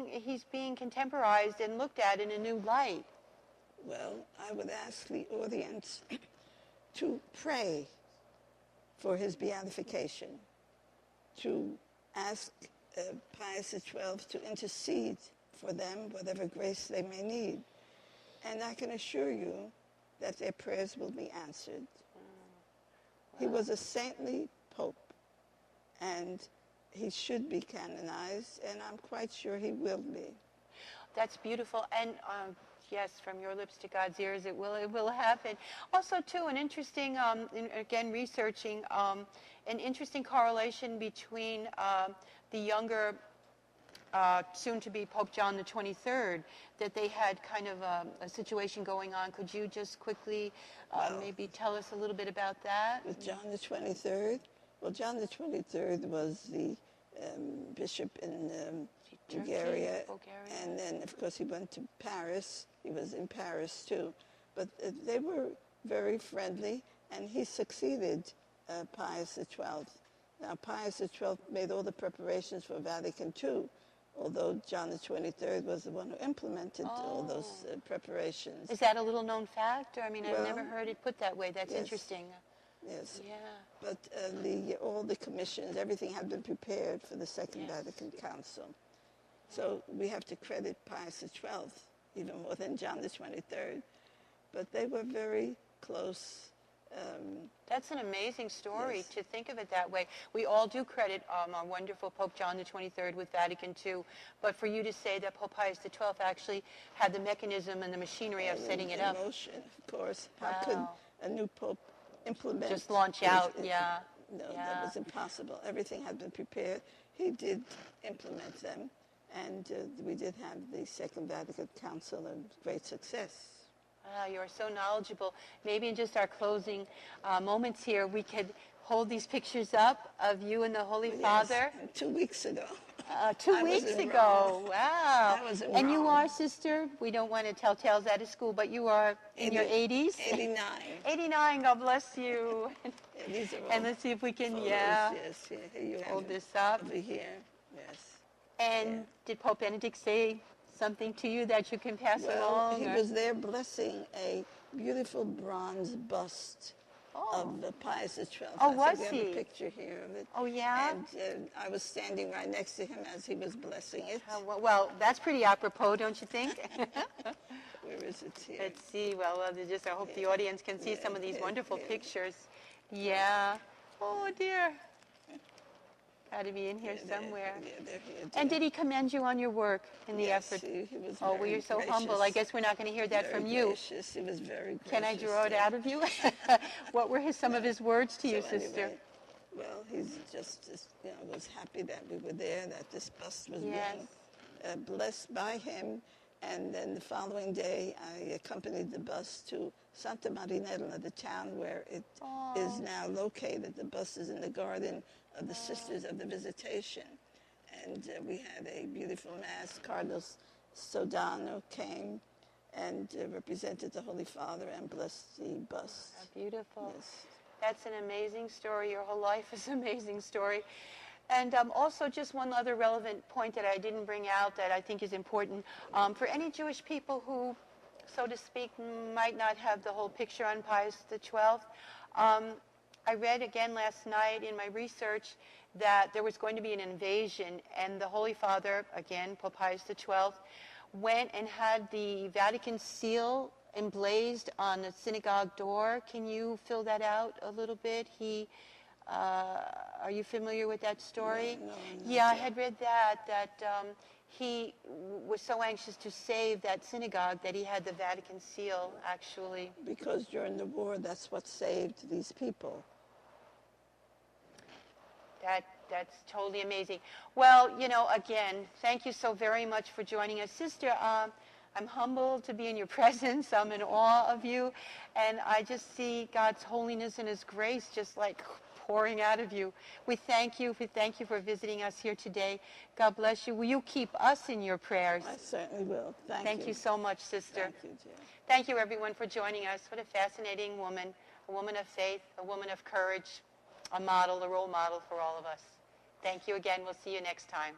he's being contemporized and looked at in a new light. Well, I would ask the audience to pray for his beatification, to ask Pius XII to intercede for them, whatever grace they may need. And I can assure you that their prayers will be answered. Wow. He was a saintly pope, and he should be canonized, and I'm quite sure he will be. That's beautiful. And yes, from your lips to God's ears, it will happen. Also, too, an interesting, again, researching, an interesting correlation between the younger, soon-to-be Pope John the 23rd, that they had kind of a situation going on. Could you just quickly maybe tell us a little bit about that? With John the 23rd? Well, John the 23rd was the bishop in Bulgaria, and then, of course, he went to Paris. He was in Paris, too. But they were very friendly, and he succeeded Pius XII. Now, Pius XII made all the preparations for Vatican II, although John the 23rd was the one who implemented all those preparations. Is that a little-known fact? Or, I mean, I've never heard it put that way. That's interesting. Yes. Yeah. But all the commissions, everything had been prepared for the Second Vatican Council. So we have to credit Pius XII even more than John the 23rd. But they were very close. That's an amazing story to think of it that way. We all do credit our wonderful Pope John the 23rd with Vatican II, but for you to say that Pope Pius XII actually had the mechanism and the machinery of setting it up. Motion, of course. How could a new pope implement? Just launch out, No, that was impossible. Everything had been prepared. He did implement them, and we did have the Second Vatican Council, a great success. You are so knowledgeable. Maybe in just our closing moments here, we could hold these pictures up of you and the Holy Father. 2 weeks ago. 2 weeks ago. Rome. Wow. I was in and Rome. you are, sister, we don't want to tell tales out of school, but you are in your 80s? 89. 89, God bless you. These are all and let's see if we can, photos, yes, here you hold this up. Over here, yes. And did Pope Benedict say something to you that you can pass along? He was there blessing a beautiful bronze bust of Pius XII. Oh, was he? he? We have a picture here of it. Oh, yeah? And I was standing right next to him as he was blessing it. Well, that's pretty apropos, don't you think? Where is it here? Let's see. Well, I hope the audience can see some of these wonderful pictures. Yeah. Oh, dear. Got to be in here somewhere. They're here, and did he commend you on your work in the effort? He was well, you're so gracious. humble. I guess we're not going to hear that from you. Gracious. He was very gracious. Can I draw it out of you? What were some of his words to you, sister? Anyway, well, he's just was happy that we were there, that this bust was being blessed by him. And then the following day, I accompanied the bus to Santa Marinella, the town where it is now located. The bus is in the garden of the Sisters of the Visitation. And we had a beautiful mass. Cardinal Sodano came and represented the Holy Father and blessed the bus. Beautiful. Yes. That's an amazing story. Your whole life is an amazing story. And also just one other relevant point that I didn't bring out that I think is important. For any Jewish people who, so to speak, might not have the whole picture on Pius XII, I read again last night in my research that there was going to be an invasion, and the Holy Father, again, Pope Pius XII, went and had the Vatican seal emblazed on the synagogue door. Can you fill that out a little bit? Are you familiar with that story? No, yeah, I had read that he was so anxious to save that synagogue that he had the Vatican seal, actually. Because during the war, that's what saved these people. That's totally amazing. Well, again, thank you so very much for joining us. Sister, I'm humbled to be in your presence. I'm in awe of you. And I just see God's holiness and his grace just like pouring out of you. We thank you. We thank you for visiting us here today. God bless you. Will you keep us in your prayers? I certainly will. Thank you so much, sister. Thank you, Jim. Thank you, everyone, for joining us. What a fascinating woman, a woman of faith, a woman of courage, a model, a role model for all of us. Thank you again. We'll see you next time.